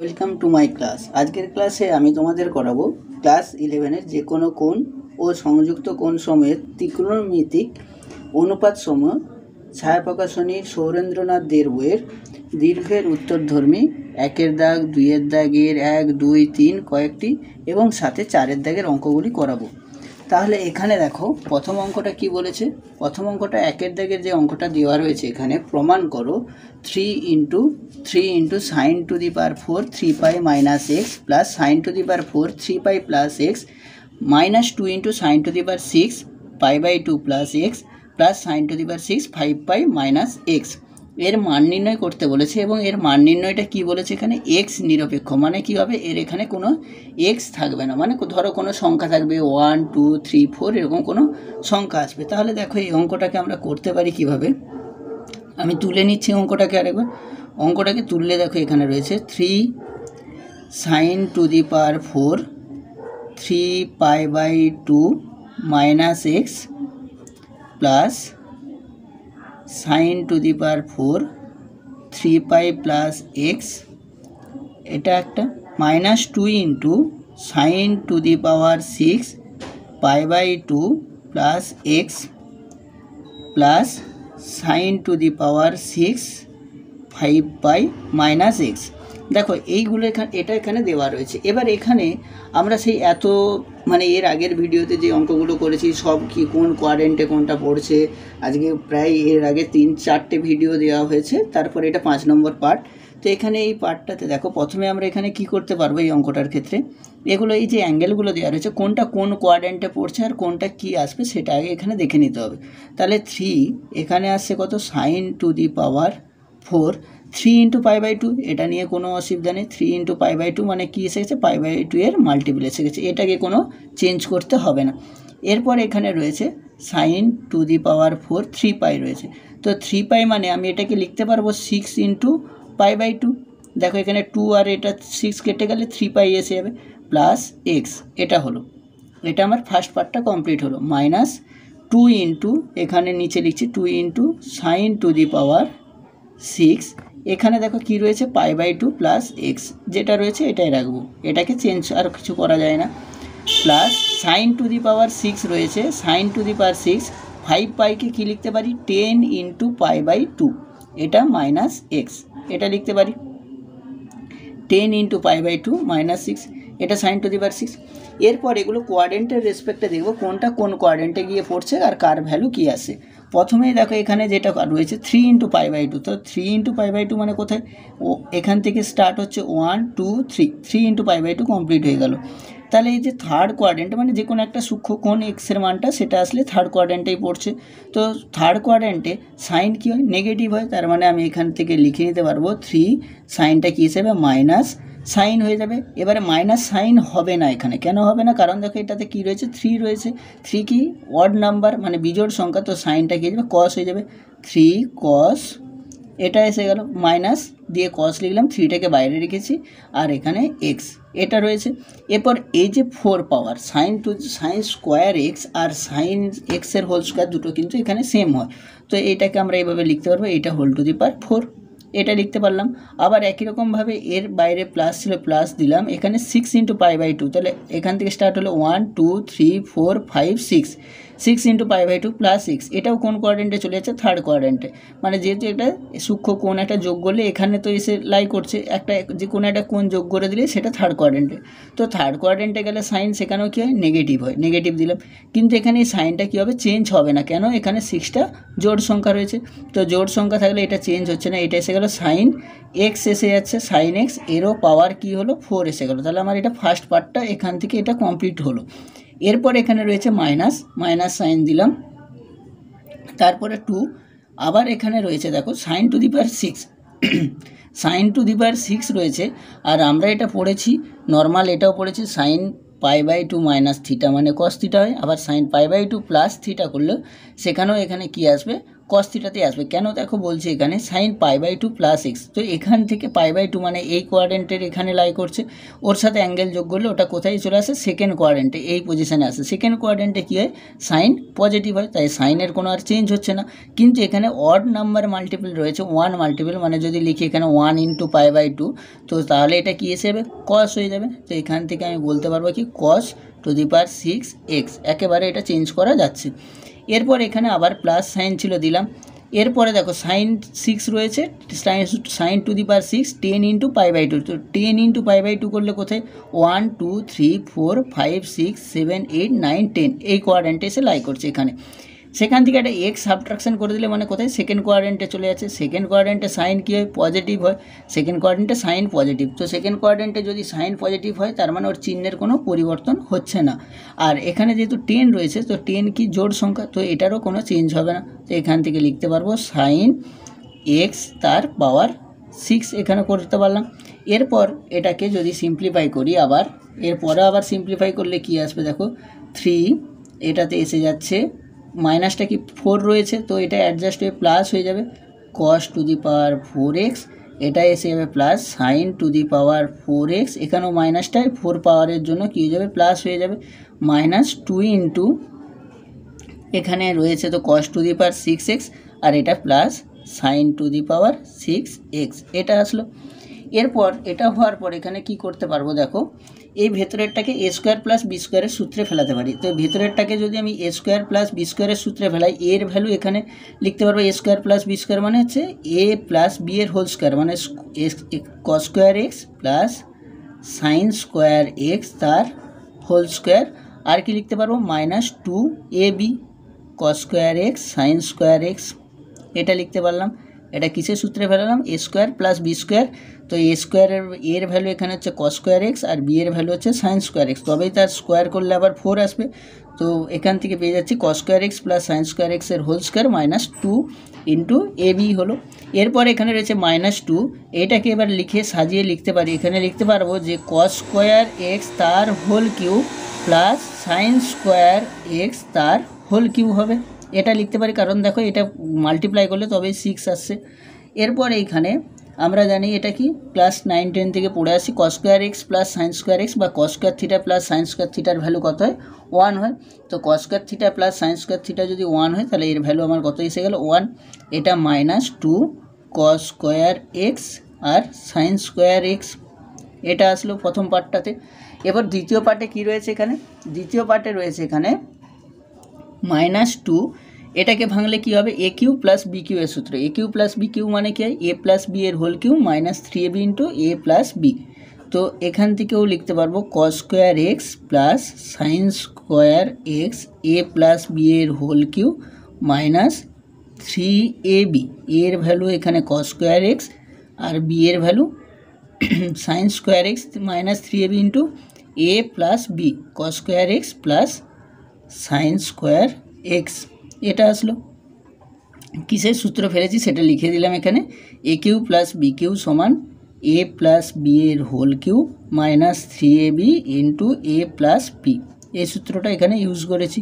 Welcome to my class. আজকের ক্লাসে আমি তোমাদের করাবো ক্লাস 11-এর যে কোনো কোণ ও সংযুক্ত কোণ সময়ের ত্রিকোণমিতিক অনুপাত সমূহ ছায়াপ্রকাশনীর সৌরেন্দ্রনাথ দের বইয়ের দীর্ঘের উত্তরধর্মী 1-এর দাগ, 2-এর দাগের 1, 2, 3 কয়েকটি এবং সাথে 4-এর দাগের অঙ্কগুলি করাবো। তাহলে এখানে দেখো প্রথম অঙ্কটা কি বলেছে। প্রথম অঙ্কটা 1-এর দাগের যে অঙ্কটা দেওয়া রয়েছে এখানে প্রমাণ করো 3 × sin to the power 4 3π - x plus sin to the power 4 3π plus x minus 2 × sin to the power 6 π/2 plus x plus sin to the power 6 5π minus x এর মান নির্ণয় করতে বলেছে এবং এর মান নির্ণয়টা কি বলেছে এখানে x নিরপেক্ষ, মানে কি হবে এর এখানে কোনো x থাকবে না, মানে ধরো কোনো সংখ্যা থাকবে 1 2 3 4 এরকম কোনো সংখ্যা আসবে। তাহলে দেখো এই অঙ্কটাকে আমরা করতে পারি কিভাবে, আমি তুলে নিচ্ছি অঙ্কটাকে আরেকবার। অঙ্কটাকে তুললে দেখো এখানে রয়েছে 3 sin to the power 4 3π/2 minus x plus sin to the power 4 3π plus x, এটা একটা minus 2 × sin to the power 6 π/2 plus x plus sin to the power 6 5π minus x। দেখো এইগুলো এটা এখানে দেওয়া রয়েছে। এবার এখানে আমরা সেই মানে এর আগের ভিডিওতে যে অঙ্কগুলো করেছি সব কি কোন কোয়াড্রেন্টে কোনটা পড়ছে, আজকে প্রায় এর আগে 3-4টে ভিডিও দেওয়া হয়েছে, তারপরে এটা 5 নম্বর পার্ট। তো এখানে এই পার্টটাতে দেখো প্রথমে আমরা এখানে কি করতে পারবো এই অঙ্কটার ক্ষেত্রে, এগুলো এই যে অ্যাঙ্গেলগুলো দেওয়া রয়েছে কোনটা কোন কোয়াড্রেন্টে পড়ছে আর কোনটা কি আসবে সেটা আগে এখানে দেখে নিতে হবে। তাহলে 3 এখানে আসছে কত sin to the power 4 3 × π/2, এটা নিয়ে কোনো অসুবিধা নেই। 3 × π/2 মানে কি এসে গেছে π/2 এর মাল্টিপল এসে গেছে, এটাকে কোনো চেঞ্জ করতে হবে না। এরপর এখানে রয়েছে sin to the power 4 3π রয়েছে, তো 3π মানে আমি এটাকে লিখতে পারবো 6 × π/2। দেখো এখানে 2 আর এটা 6 কেটে গেলে 3π এসে যাবে প্লাস x, এটা হলো, এটা আমার ফার্স্ট পার্টটা কমপ্লিট হলো। মাইনাস 2 × এখানে নিচে লিখছি 2 × sin to the power 6, এখানে দেখো কি রয়েছে π/2 প্লাস x, যেটা রয়েছে এটাই রাখবো, এটাকে চেঞ্জ আর কিছু করা যায় না। Plus sin to the power 6 রয়েছে, sin to the power 6 5πকে কি লিখতে পারি 10 × π/2, এটা মাইনাস x, এটা লিখতে পারি 10 × π/2 মাইনাস 6, এটা sin to the power 6। এরপর এগুলো কোয়াড্রেন্টের রেসপেক্টে দেখব কোনটা কোন কোয়াড্রেন্টে গিয়ে পড়ছে আর কার ভ্যালু কী আসে। প্রথমেই দেখো এখানে যেটা রয়েছে 3 × π/2, তো 3 × π/2 মানে কোথায়, ও এখান থেকে স্টার্ট হচ্ছে 1 2 3 3 × π/2 কমপ্লিট হয়ে গেল। তাহলে এই যে থার্ড কোয়াড্রেন্ট মানে যে কোনো একটা সূক্ষ্ম কোণ এক্সের মানটা সেটা আসলে থার্ড কোয়াড্রেন্টেই পড়ছে। তো থার্ড কোয়াড্রেন্টে সাইন কী হয় নেগেটিভ হয়, তার মানে আমি এখান থেকে লিখে নিতে পারবো 3 সাইনটা কী হিসেবে মাইনাস সাইন হয়ে যাবে। এবারে মাইনাস সাইন হবে না, এখানে কেন হবে না, কারণ দেখো এটাতে কী রয়েছে 3 রয়েছে, 3 কি অড নাম্বার মানে বিজোড় সংখ্যা, তো সাইনটা কী হয়ে যাবে কস হয়ে যাবে 3 কস, এটা এসে গেল মাইনাস দিয়ে কস লিখলাম, 3টাকে বাইরে রেখেছি আর এখানে এক্স এটা রয়েছে। এরপর এই যে 4 পাওয়ার সাইন স্কোয়ার এক্স আর সাইন এক্সের হোল স্কোয়ার দুটো কিন্তু এখানে সেম হয়, তো এইটাকে আমরা এইভাবে লিখতে পারবো, এটা হোল টু দি পাওয়ার 4, এটা লিখতে পারলাম। আবার একই রকমভাবে এর বাইরে প্লাস ছিল প্লাস দিলাম, এখানে 6 × π/2, তাহলে এখান থেকে স্টার্ট হলো 1 2 3 4 5 6 6 × π/2 প্লাস 6, এটাও কোন কোয়াড্রেন্টে চলে যাচ্ছে থার্ড কোয়াড্রেন্টে, মানে যেহেতু এটা সূক্ষ্ম কোণ একটা যোগ করলে এখানে তো এসে লাই করছে, একটা যে কোনো একটা কোণ যোগ করে দিলে সেটা থার্ড কোয়াড্রেন্টে, তো থার্ড কোয়াড্রেন্টে গেলে সাইন সেখানেও কী হয় নেগেটিভ হয়, নেগেটিভ দিলাম। কিন্তু এখানে এই সাইনটা কী হবে চেঞ্জ হবে না, কেন এখানে 6টা জোড় সংখ্যা রয়েছে, তো জোড় সংখ্যা থাকলে এটা চেঞ্জ হচ্ছে না, এটা এসে গেল সাইন এক্স এসে যাচ্ছে, সাইন এক্স এরও পাওয়ার কী হলো 4 এসে গেলো। তাহলে আমার এটা ফার্স্ট পার্টটা এখান থেকে এটা কমপ্লিট হলো। এরপর এখানে রয়েছে মাইনাস সাইন দিলাম, তারপরে 2, আবার এখানে রয়েছে দেখো sin to the power 6 sin to the power 6 রয়েছে, আর আমরা এটা পড়েছি নর্মাল, এটাও পড়েছি sin π/2 মাইনাস থিটা মানে কস থিটা হয়, আবার sin π/2 প্লাস থিটা করলেও সেখানেও এখানে কি আসবে কস থিটাতে আসবে। কেন দেখো বলছে এখানে সাইন π/2 প্লাস এক্স, তো এখান থেকে π/2 মানে এই কোয়াড্রেন্টের এখানে লাই করছে, ওর সাথে অ্যাঙ্গেল যোগ করলে ওটা কোথায় চলে আসে, সেকেন্ড কোয়াড্রেন্টে, এই পজিশানে আসে। সেকেন্ড কোয়াড্রেন্টে কী হয়, সাইন পজিটিভ হয়, তাই সাইনের কোনো আর চেঞ্জ হচ্ছে না। কিন্তু এখানে অড নাম্বার মাল্টিপল রয়েছে, 1 মাল্টিপল, মানে যদি লিখি এখানে 1 × π/2, তো তাহলে এটা কী এসে যাবে, কস হয়ে যাবে। তো এখান থেকে আমি বলতে পারবো কি cos two the power 6x, একেবারে এটা চেঞ্জ করা যাচ্ছে। এরপর এখানে আবার প্লাস সাইন ছিল, দিলাম। এরপরে দেখো সাইন 6 রয়েছে, সাইন টু দি পাওয়ার 6 10 × π/2, তো 10 × π/2 করলে কোথায় 1 2 3 4 5 6 7 8 9 10 এই কোয়াড্রেন্টে এসে লাই করছে এখানে। সেখান থেকে একটা এক্স সাবট্রাকশন করে দিলে মানে কোথায়, সেকেন্ড কোয়াড্রেন্টে চলে যাচ্ছে। সেকেন্ড কোয়াড্রেন্টে সাইন কী হয়, পজিটিভ হয়, সেকেন্ড কোয়াড্রেন্টে সাইন পজিটিভ। তো সেকেন্ড কোয়াড্রেন্টে যদি সাইন পজিটিভ হয় তার মানে ওর চিহ্নের কোনো পরিবর্তন হচ্ছে না। আর এখানে যেহেতু 10 রয়েছে, তো 10 কি জোড় সংখ্যা, তো এটারও কোনো চেঞ্জ হবে না। তো এখান থেকে লিখতে পারবো সাইন এক্স তার পাওয়ার 6 এখানে করতে পারলাম। এরপর এটাকে যদি সিম্পলিফাই করি আবার, এরপরে আবার সিম্পলিফাই করলে কি আসবে দেখো, 3 এটাতে এসে যাচ্ছে, মাইনাসটা কি 4 রয়েছে, তো এটা অ্যাডজাস্ট হয়ে প্লাস হয়ে যাবে, cos two the power 4x, এটা এসে যাবে plus sign two the power 4x, এখানেও মাইনাসটায় 4 পাওয়ারের জন্য কী হয়ে যাবে, প্লাস হয়ে যাবে, -2 ইন্টু এখানে রয়েছে তো cos two the power 6x, আর এটা plus sign two the power 6x, এটা আসলো। এরপর এটা হওয়ার পর এখানে কি করতে পারবো দেখো, এই ভেতরেরটাকে a² + b² সূত্রে ফেলাতে পারি। তো ভেতরেরটাকে যদি আমি a² + b² সূত্রে ফেলাই, এর ভ্যালু এখানে লিখতে পারবো a² + b² মানে হচ্ছে a + b এর হোল স্কোয়ার, মানে cos² x + sin² x তার হোল স্কোয়ার। আর কি লিখতে পারবো, -2ab cos² x sin² x, এটা লিখতে পারলাম। এটা কিসের সূত্রে ফেলালাম, a² + b², তো এর ভ্যালু এখানে হচ্ছে cos² x আর b এর ভ্যালু হচ্ছে sin² x, তবেই তার স্কোয়ার করলে আবার 4 আসবে। তো এখান থেকে পেয়ে যাচ্ছি cos² x + sin² x এর হোল স্কোয়ার -2 × ab হলো। এরপর এখানে রয়েছে -2, এটাকে এবার লিখে সাজিয়ে লিখতে পারি, এখানে লিখতে পারবো যে cos² x তার whole cube plus sin² x তার হোল কিউব হবে, এটা লিখতে পারি, কারণ দেখো এটা মাল্টিপ্লাই করলে তবেই 6 আসছে। এরপর এইখানে আমরা জানি এটা কি ক্লাস 9 10 থেকে পড়ে আসি, cos² x + sin² x বা cos² θ + sin² θ ভ্যালু কত হয়, 1 হয়। তো cos² θ + sin² θ যদি 1 হয় তাহলে এর ভ্যালু আমার কত এসে গেল, 1। এটা -2 cos² x আর sin² x, এটা আসলো প্রথম পার্টটাতে। এবার দ্বিতীয় পার্টে কি রয়েছে এখানে, দ্বিতীয় পার্টে রয়েছে এখানে -2, এটাকে ভাঙলে কি হবে, a³ + b³ এর সূত্র, a³ + b³ মানে কি হয়, a + b এর whole cube -3ab × a + b। তো এখান থেকেও লিখতে পারবো cos² x + sin² x a + b এর হোল কিউব -3ab, এর ভ্যালু এখানে cos² x আর b এর value sin² x -3ab × a + b cos² x + sin² x, এটা আসলো। কিসের সূত্র ফেলেছি সেটা লিখে দিলাম এখানে, a³ + b³ = a + b এর whole cube -3ab × a + b, এই সূত্রটা এখানে ইউজ করেছি,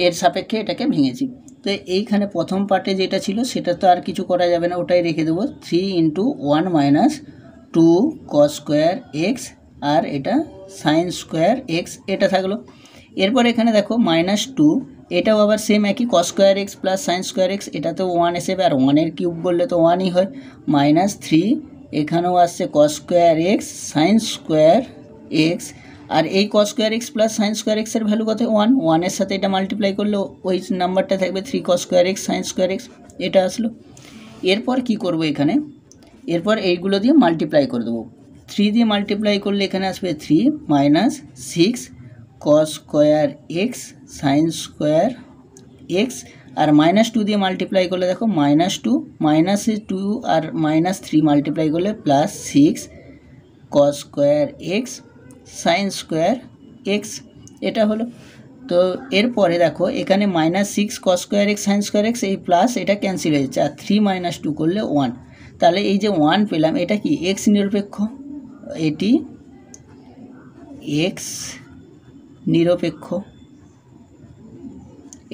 এর সাপেক্ষে এটাকে ভেঙেছি। তো এইখানে প্রথম পার্টে যেটা ছিল সেটা তো আর কিছু করা যাবে না, ওটাই রেখে দেবো, 3 × 1 - 2 cos² x আর এটা sin² x, এটা থাকলো। এরপর এখানে দেখো -2, এটাও আবার সেম একই cos² x + sin² x, এটা তো 1 এসে আর 1 এর কিউব করলে তো 1ই হয়, -3, এখানেও আসছে cos² x sin² x, আর এই cos² x + sin² x এর ভ্যালু কত, 1 এর সাথে এটা মাল্টিপ্লাই করলে ওই নাম্বারটা থাকবে 3 cos² x sin² x, এটা আসলো। এরপর কি করব এখানে, এরপর এইগুলো দিয়ে মাল্টিপ্লাই করে দেবো, 3 দিয়ে মাল্টিপ্লাই করলে এখানে আসবে 3 - 6 cos² x sin² x, আর -2 দিয়ে মাল্টিপ্লাই করলে দেখো -2 -2 আর -3 মাল্টিপ্লাই করলে +6 cos² x sin² x, এটা হলো। তো এরপরে দেখো এখানে -6 cos² x sin² x, এই প্লাস এটা ক্যান্সেল হয়ে যাচ্ছে, আর 3 - 2 করলে 1, তাহলে এই যে 1 পেলাম এটা কি x নিরপেক্ষ, এটি x নিরপেক্ষ,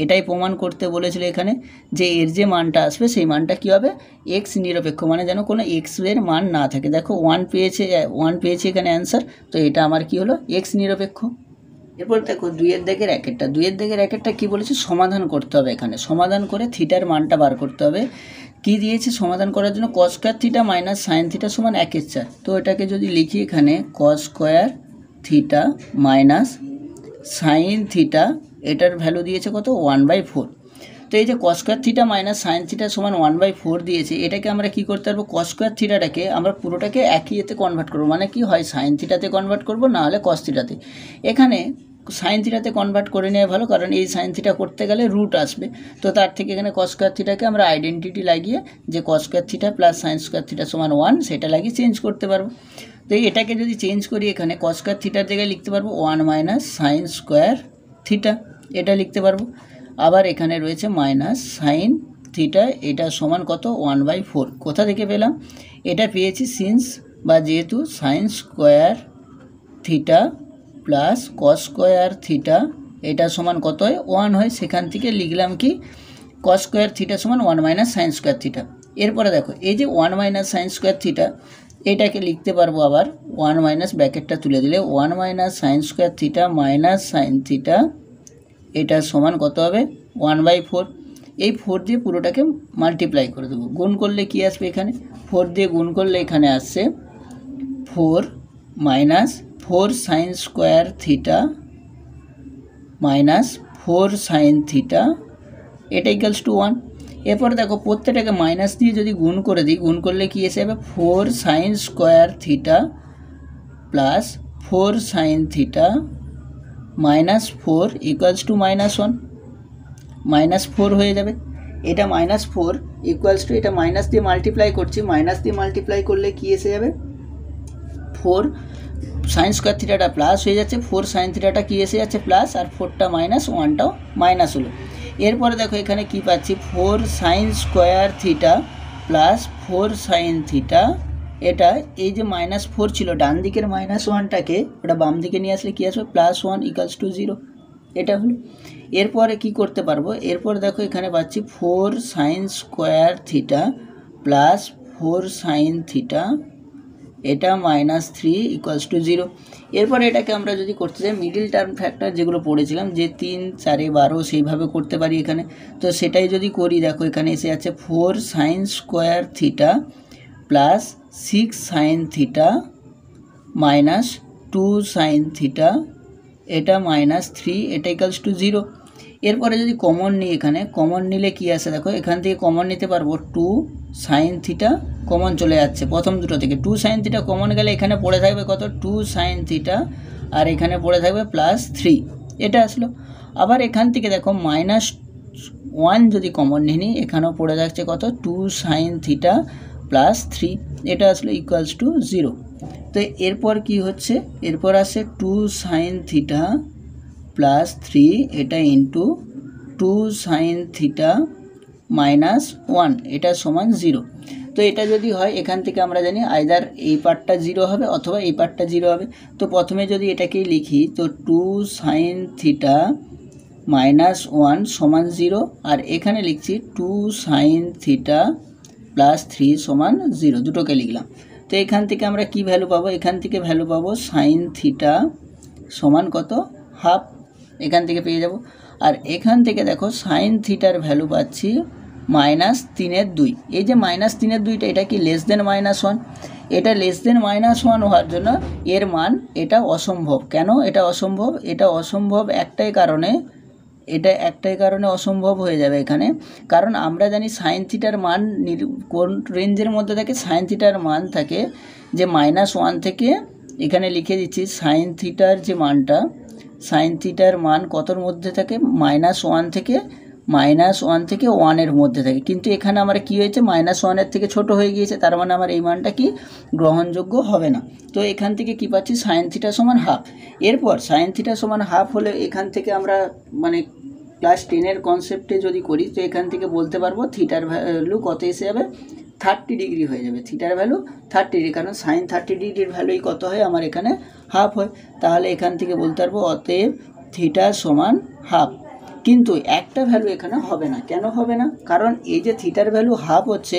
এটাই প্রমাণ করতে বলেছিল এখানে, যে এর যে মানটা আসবে সেই মানটা কী হবে, এক্স নিরপেক্ষ, মানে যেন কোনো এক্সের মান না থাকে। দেখো 1 পেয়েছে এখানে অ্যান্সার, তো এটা আমার কি হলো, এক্স নিরপেক্ষ। এরপর দেখো 2-এর দাগের র্যাকেটটা, 2-এর দাগের র্যাকেটটা কী বলেছে, সমাধান করতে হবে। এখানে সমাধান করে থিটার মানটা বার করতে হবে। কি দিয়েছে সমাধান করার জন্য, cos square theta minus sine theta সমান 1/4। তো এটাকে যদি লিখি এখানে cos square theta minus sine theta, এটার ভ্যালু দিয়েছে কত, 1/4। তো এই যে cos square theta minus sine theta সমান 1/4 দিয়েছে, এটাকে আমরা কি করতে পারবো, কস স্কোয়ার থিটাটাকে আমরা পুরোটাকে একই এতে কনভার্ট করবো, মানে কি হয় সাইন থিটাতে কনভার্ট করবো, না হলে কস থিটাতে। এখানে সাইন থিটাতে কনভার্ট করে নেওয়া ভালো, কারণ এই সাইন থিটা করতে গেলে রুট আসবে। তো তার থেকে এখানে কস স্কোয়ার থিটাকে আমরা আইডেন্টিটি লাগিয়ে, যে cos square theta plus sine square theta সমান 1, সেটা লাগিয়ে চেঞ্জ করতে পারবো। তো এটাকে যদি চেঞ্জ করি, এখানে কস স্কোয়ার থিটার জায়গায় লিখতে পারবো 1 মাইনাস সাইন স্কোয়ার থিটা, এটা লিখতে পারবো। আবার এখানে রয়েছে মাইনাস সাইন থিটা, এটা সমান কত, 1/4। কোথা থেকে পেলাম, এটা পেয়েছি সিন্স বা যেহেতু sine square theta plus cos square theta এটা সমান কত হয়, 1 হয়, সেখান থেকে লিখলাম কি কস স্কোয়ার থিটা সমান 1 মাইনাস সাইন স্কোয়ার থিটা। এরপরে দেখো এই যে 1 মাইনাস সাইন স্কোয়ার থিটা, এটাকে লিখতে পারবো আবার 1 মাইনাস ব্র্যাকেটটা তুলে দিলে 1 minus sine square theta minus sine theta, এটা সমান কত হবে, 1/4। এই 4 দিয়ে পুরোটাকে মাল্টিপ্লাই করে দেবো, গুণ করলে কি আসবে, এখানে 4 দিয়ে গুণ করলে এখানে আসছে 4 minus 4 sine square theta minus 4 sine theta, এটা ইকুয়ালস টু 1। এরপর দেখো প্রত্যেকটাকে মাইনাস দিয়ে যদি গুণ করে দিই, গুণ করলে কি এসে যাবে, 4 sine square theta plus 4 sine theta minus 4 equals to -1, -4 হয়ে যাবে। এটা -4 ইকুয়ালস টু, এটা মাইনাস দিয়ে মাল্টিপ্লাই করছি, মাইনাস দিয়ে মাল্টিপ্লাই করলে কি এসে যাবে, 4 সাইন স্কোয়ার থিটাটা প্লাস হয়ে যাচ্ছে, 4 সাইন থিটাটা কি এসে যাচ্ছে প্লাস, আর 4টা মাইনাস, 1টাও মাইনাস হলো। এরপরে দেখো এখানে কি পাচ্ছি, 4 sine square theta plus 4 sine theta, এটা এই যে -4 ছিল ডান দিকের -1টাকে ওটা বাম দিকে নিয়ে আসলে কি আসবে, +1 ইকুয়ালস টু 0, এটা হলো। এরপরে কি করতে পারবো, এরপর দেখো এখানে পাচ্ছি 4 sine square theta plus 4 sine theta, এটা -3 ইকুয়ালস টু 0। এরপর এটাকে আমরা যদি করতে চাই মিডিল টার্ম ফ্যাক্টর যেগুলো পড়েছিলাম, যে 3, 4, 12 সেইভাবে করতে পারি এখানে। তো সেটাই যদি করি, দেখো এখানে এসে যাচ্ছে 4 sine square theta plus 6 sine theta minus 2 sine theta, এটা -3, এটা ইকুয়ালস টু 0। এরপরে যদি কমন নিই, এখানে কমন নিলে কি আসে, দেখো এখান থেকে কমন নিতে পারবো 2 সাইন থিটা, কমন চলে যাচ্ছে প্রথম দুটো থেকে, 2 সাইন থিটা কমন গেলে এখানে পড়ে থাকবে কত, 2 সাইন থিটা, আর এখানে পড়ে থাকবে +3, এটা আসলো। আবার এখান থেকে দেখো -1 যদি কমন নিই, এখানেও পড়ে যাচ্ছে কত, 2 সাইন থিটা +3, এটা আসলো ইকুয়ালস টু 0। তো এরপর কি হচ্ছে, এরপর আসে 2 সাইন থিটা +3, এটা ইন্টু 2 সাইন থিটা -1, এটা সমান 0। তো এটা যদি হয়, এখান থেকে আমরা জানি আইদার এই পার্টটা 0 হবে অথবা এই পার্টটা 0 হবে। তো প্রথমে যদি এটাকেই লিখি, তো 2 সাইন থিটা -1 সমান 0, আর এখানে লিখছি 2 সাইন থিটা +3 সমান 0, দুটোকে লিখলাম। তো এখান থেকে আমরা কি ভ্যালু পাবো, এখান থেকে ভ্যালু পাবো সাইন থিটা সমান কত, হাফ, এখান থেকে পেয়ে যাব। আর এখান থেকে দেখো সাইন থিটার ভ্যালু পাচ্ছি -3/2। এই যে -3/2টা, এটা কি লেস দেন -1, এটা লেস দেন -1 হওয়ার জন্য এর মান, এটা অসম্ভব। কেন এটা অসম্ভব, এটা অসম্ভব একটাই কারণে, এটা একটাই কারণে অসম্ভব হয়ে যাবে এখানে, কারণ আমরা জানি সাইন থিটার মান কোন রেঞ্জের মধ্যে থাকে, সাইন থিটার মান থাকে যে -1 থেকে, এখানে লিখে দিচ্ছি সাইন থিটার যে মানটা, সাইন থিটার মান কতর মধ্যে থাকে, -1 থেকে 1 মধ্যে থাকে। কিন্তু এখানে আমার কি হয়েছে, -1 থেকে ছোট হয়ে গিয়েছে, তার মানে আমার এই মানটা কি গ্রহণযোগ্য হবে না। তো এখান থেকে কি পাচ্ছি, সাইন থিটা সমান হাফ। এরপর সাইন থিটা সমান হাফ হলে এখান থেকে আমরা মানে ক্লাস 10-এর কনসেপ্টে যদি করি, তো এখান থেকে বলতে পারবো থিটার ভ্যালু কত এসে যাবে, 30 ডিগ্রি হয়ে যাবে। থিটার ভ্যালু 30 ডিগ্রি, কারণ সাইন 30 ডিগ্রির ভ্যালুই কত হয়, আমার এখানে হাফ হয়। তাহলে এখান থেকে বলতে পারবো অতএব থিটা সমান হাফ। কিন্তু একটা ভ্যালু এখানে হবে না। কেন হবে না? কারণ এই যে থিটার ভ্যালু হাফ হচ্ছে,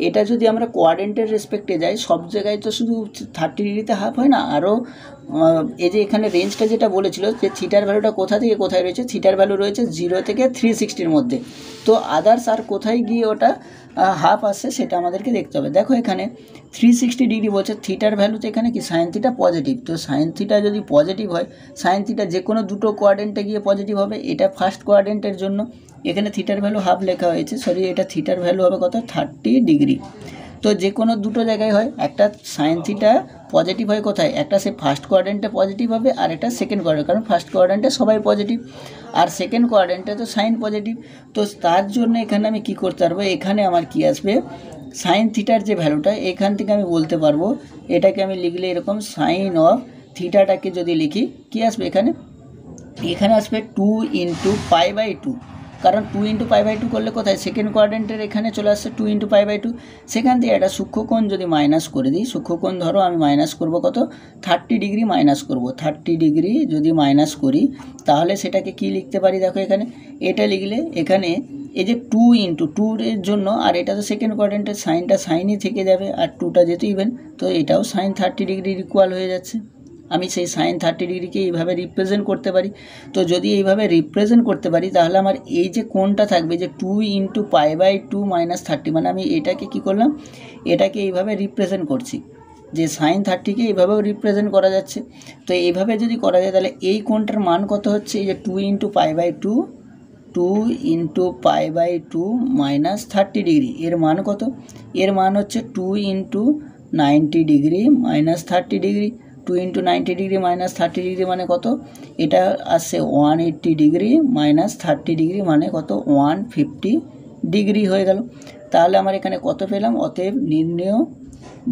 এটা যদি আমরা কোয়াড্রেন্টের রেসপেক্টে যাই, সব জায়গায় তো শুধু 30 ডিগ্রিতে হাফ হয় না, আরও এই যে এখানে রেঞ্জটা যেটা বলেছিল যে থিটার ভ্যালুটা কোথা থেকে কোথায় রয়েছে, থিটার ভ্যালু রয়েছে 0 থেকে 360-র মধ্যে। তো আদার্স আর কোথায় গিয়ে ওটা হাফ আসছে সেটা আমাদেরকে দেখতে হবে। দেখো এখানে 360 ডিগ্রি বলছে, থিটার ভ্যালুতে এখানে কি সাইন থিটা পজিটিভ। তো সাইন থিটা যদি পজিটিভ হয়, সাইন থিটা যে কোনো দুটো কোয়াড্রেন্টে গিয়ে পজিটিভ হবে। এটা ফার্স্ট কোয়াড্রেন্টের জন্য এখানে থিটার ভ্যালু হাফ লেখা হয়েছে, সরি এটা থিটার ভ্যালু হবে কত, 30 ডিগ্রি। তো যে কোনো দুটো জায়গায় হয়, একটা সাইন থিটা পজিটিভ হয় কোথায়, একটা সে ফার্স্ট কোয়াড্রেন্টে পজিটিভ হবে আর একটা সেকেন্ড কোয়াড্রেন্ট, কারণ ফার্স্ট কোয়াড্রেন্টে সবাই পজিটিভ আর সেকেন্ড কোয়াড্রেন্টে তো সাইন পজিটিভ। তো তার জন্য এখানে আমি কি করতে পারবো, এখানে আমার কি আসবে, সাইন থিটার যে ভ্যালুটা এখান থেকে আমি বলতে পারবো, এটাকে আমি লিখলে এরকম সাইন অফ থিটাটাকে যদি লিখি কি আসবে, এখানে আসবে 2 × π/2, কারণ 2 × π/2 করলে কোথায়, সেকেন্ড কোয়াড্রেন্টের এখানে চলে আসছে 2 × π/2। সেখান থেকে একটা সূক্ষ্মকোণ যদি মাইনাস করে দিই, সূক্ষ্মকোণ ধরো আমি মাইনাস করব কত, 30 ডিগ্রি মাইনাস করব। 30 ডিগ্রি যদি মাইনাস করি তাহলে সেটাকে কি লিখতে পারি, দেখো এখানে এটা লিখলে এখানে এই যে 2 × 2 এর জন্য, আর এটা তো সেকেন্ড কোয়াড্রেন্টের সাইনটা সাইনই থেকে যাবে, আর 2টা যেহেতু ইভেন, তো এটাও সাইন 30 ডিগ্রির ইকুয়াল হয়ে যাচ্ছে। আমি সেই সাইন 30 ডিগ্রিকে এইভাবে রিপ্রেজেন্ট করতে পারি। তো যদি এইভাবে রিপ্রেজেন্ট করতে পারি তাহলে আমার এই যে কোণটা থাকবে যে 2 × π/2 - 30, মানে আমি এটাকে কি করলাম, এটাকে এইভাবে রিপ্রেজেন্ট করছি যে সাইন 30কে এইভাবেও রিপ্রেজেন্ট করা যাচ্ছে। তো এইভাবে যদি করা যায় তাহলে এই কোণটার মান কত হচ্ছে, এই যে 2 × π/2 - 30 ডিগ্রি, এর মান কত, এর মান হচ্ছে 2 × 90 ডিগ্রি - 30 ডিগ্রি। 2 × 90 ডিগ্রি - 30 ডিগ্রি মানে কত, এটা আসছে 180 ডিগ্রি - 30 ডিগ্রি মানে কত, 150 ডিগ্রি হয়ে গেল। তাহলে আমার এখানে কত পেলাম, অতএব নির্ণেয়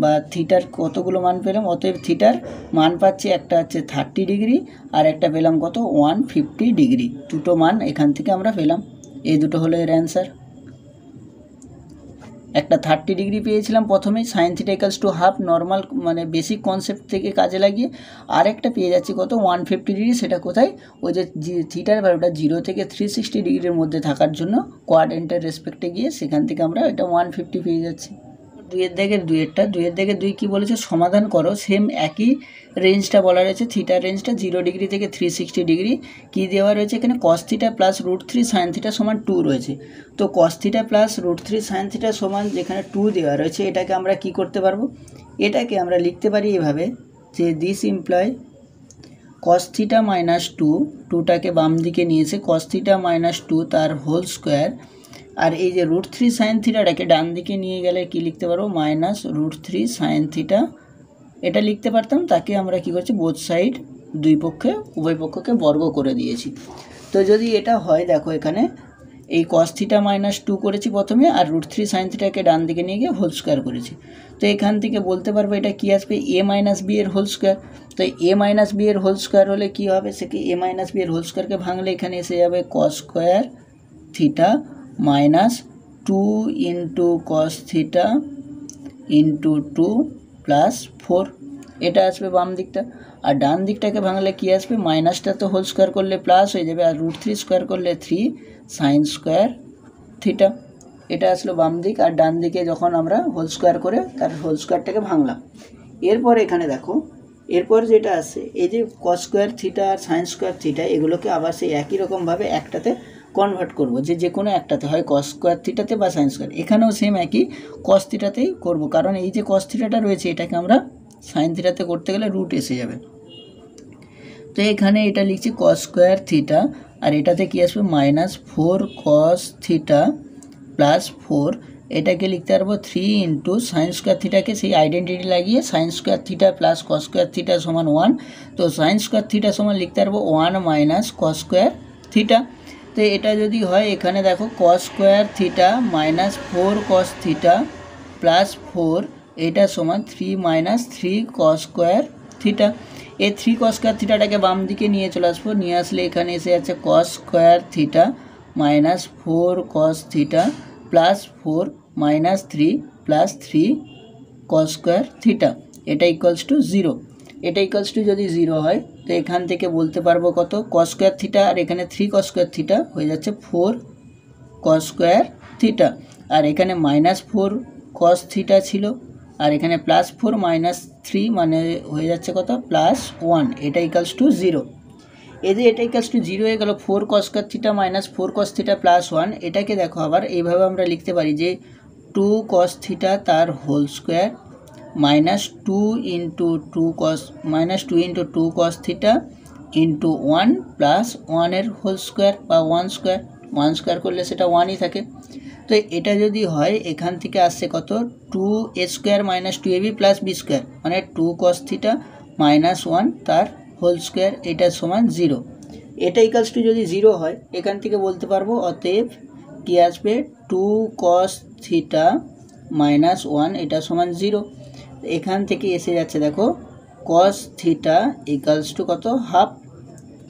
বা থিটার কতগুলো মান পেলাম, অতএব থিটার মান পাচ্ছি, একটা হচ্ছে 30 ডিগ্রি আর একটা পেলাম কত, 150 ডিগ্রি। দুটো মান এখান থেকে আমরা পেলাম, এই দুটো হলো এর অ্যান্সার। একটা 30 ডিগ্রি পেয়েছিলাম প্রথমেই, sine theta equals to half, normal মানে বেসিক কনসেপ্ট থেকে কাজে লাগিয়ে, আর একটা পেয়ে যাচ্ছি কত, 150 ডিগ্রি। সেটা কোথায়, ওই যে থিটার ভ্যালুটা 0 থেকে 360 ডিগ্রির মধ্যে থাকার জন্য কোয়াড্রেন্টের রেসপেক্টে গিয়ে সেখান থেকে আমরা এটা 150 পেয়ে যাচ্ছি। 2-এর দাগের 2 কী বলেছে, সমাধান করো। সেম একই রেঞ্জটা বলা রয়েছে, থিটার রেঞ্জটা 0 ডিগ্রি থেকে 360 ডিগ্রি। কী দেওয়া রয়েছে এখানে, cos θ প্লাস √3 sin θ সমান 2 রয়েছে। তো cos θ প্লাস √3 sin θ সমান যেখানে 2 দেওয়া রয়েছে, এটাকে আমরা কি করতে পারবো, এটাকে আমরা লিখতে পারি এভাবে যে দিস ইমপ্লয় cos θ - 2, 2টাকে বাম দিকে নিয়েছে, cos θ - 2 তার হোল স্কোয়ার, আর এই যে √3 sin θটাকে ডান দিকে নিয়ে গেলে কি লিখতে পারবো, -√3 sin θ, এটা লিখতে পারতাম। তাকে আমরা কি করছি, বোথ সাইড উভয় পক্ষকে বর্গ করে দিয়েছি। তো যদি এটা হয়, দেখো এখানে এই cos θ - 2 করেছি প্রথমে, আর √3 sin θটাকে ডান দিকে নিয়ে গিয়ে হোল স্কোয়ার করেছি। তো এখান থেকে বলতে পারবো এটা কি আসবে, a - b এর হোল স্কোয়ার। তো a - b এর হোল স্কোয়ার হলে কি হবে, সে কি a - b এর হোল স্কোয়ারকে ভাঙলে এখানে এসে যাবে cos স্কোয়ার θ -2 × cos θ × 2 + 4, এটা আসবে বাম দিকটা। আর ডান দিকটাকে ভাঙলে কি আসবে, মাইনাসটা তো হোল স্কোয়ার করলে প্লাস হয়ে যাবে, আর √3 স্কোয়ার করলে 3 sin স্কোয়ার θ, এটা আসলো বাম দিক। আর ডান দিকে যখন আমরা হোল স্কোয়ার করে তার হোল স্কোয়ারটাকে ভাঙলাম, এরপর এখানে দেখো, এরপর যেটা আছে এই যে cos স্কোয়ার θ আর sin স্কোয়ার θ, এগুলোকে আবার সেই একই রকমভাবে একটাতে কনভার্ট করব, যে কোনো একটাতে হয় cos স্কোয়ার θতে বা sin স্কোয়ার। এখানেও সেম একই cos θতেই করব, কারণ এই যে cos θটা রয়েছে এটাকে আমরা sin θতে করতে গেলে রুট এসে যাবে। তো এখানে এটা লিখছি cos স্কোয়ার θ, আর এটাতে কি আসবে, -4 cos θ + 4, এটাকে লিখতে পারবো 3 × sin স্কোয়ার θকে সেই আইডেন্টিটি লাগিয়ে sin স্কোয়ার θ + cos স্কোয়ার θ সমান 1। তো sin স্কোয়ার θ সমান লিখতে পারবো 1 - cos স্কোয়ার θ। তো এটা যদি হয়, এখানে দেখো cos স্কোয়ার θ -4 cos θ + 4, এটা সমান 3 - 3 cos স্কোয়ার θ। এই 3 cos স্কোয়ার থিটাটাকে বাম দিকে নিয়ে চলে আসবো, নিয়ে আসলে এখানে এসে যাচ্ছে cos square θ -4 cos θ + 4 -3 + 3 cos square θ, এটা ইকুয়ালস টু 0। এটা ইকুয়ালস টু যদি 0 হয় তো এখান থেকে বলতে পারবো কত কস স্কোয়ার থিটা, আর এখানে 3 কস স্কোয়ার থিটা হয়ে যাচ্ছে 4 কস স্কোয়ার থিটা, আর এখানে -4 কস থিটা ছিল, আর এখানে +4 -3 মানে হয়ে যাচ্ছে কত +1, এটা ইকুয়ালস টু 0। এই যে এটা ইকুয়ালস টু 0 হয়ে গেল 4 cos square theta -4 cos theta +1, এটাকে দেখো আবার এইভাবে আমরা লিখতে পারি যে 2 কস থিটা তার whole square -2 into 2 cos theta into 1 plus 1 এর হোল স্কোয়ার বা 1 স্কোয়ার করলে সেটা 1ই থাকে। তো এটা যদি হয় এখান থেকে আসছে কত 2a square -2ab plus b square মানে 2 কস থিটা -1 তার হোল স্কোয়ার, এটা সমান 0। এটা ইকুয়ালস টু যদি 0 হয় এখান থেকে বলতে পারবো অতএব কি আসবে 2 কস থিটা -1 এটা সমান 0। এখান থেকে এসে যাচ্ছে দেখো কস থিটা ইকুয়ালস টু কত হাফ,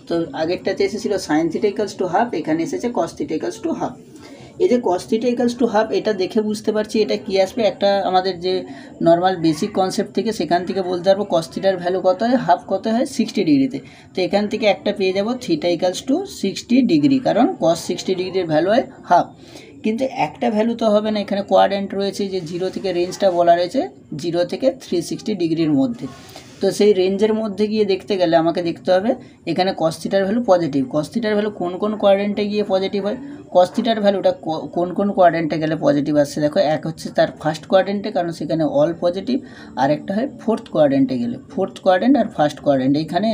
তো আগেরটাতে এসেছিল sine theta equals to half, এখানে এসেছে cos theta equals to half. এই যে cos theta equals to half এটা দেখে বুঝতে পারছি এটা কি আসবে, একটা আমাদের যে নর্মাল বেসিক কনসেপ্ট থেকে সেখান থেকে বলতে পারবো কস থিটার ভ্যালু কত হয়, হাফ কত হয় 60 ডিগ্রিতে। তো এখান থেকে একটা পেয়ে যাব থিটা ইকুয়ালস টু 60 ডিগ্রি, কারণ কস 60 ডিগ্রির ভ্যালু হয় হাফ। কিন্তু একটা ভ্যালু তো হবে না, এখানে কোয়াড্রেন্ট রয়েছে যে 0 থেকে রেঞ্জটা বলা রয়েছে 0 থেকে 360 ডিগ্রির মধ্যে। তো সেই রেঞ্জের মধ্যে গিয়ে দেখতে গেলে আমাকে দেখতে হবে এখানে কস থিটার ভ্যালু পজিটিভ, কস থিটার ভ্যালু কোন কোন কোয়াড্রেন্টে গিয়ে পজিটিভ হয়, কস থিটার ভ্যালুটা কোন কোন কোয়াড্রেন্টে গেলে পজিটিভ আসছে দেখো, এক হচ্ছে তার ফার্স্ট কোয়াড্রেন্টে কারণ সেখানে অল পজিটিভ, আর একটা হয় ফোর্থ কোয়াড্রেন্টে গেলে, ফোর্থ কোয়াড্রেন্ট আর ফার্স্ট কোয়াড্রেন্ট এখানে।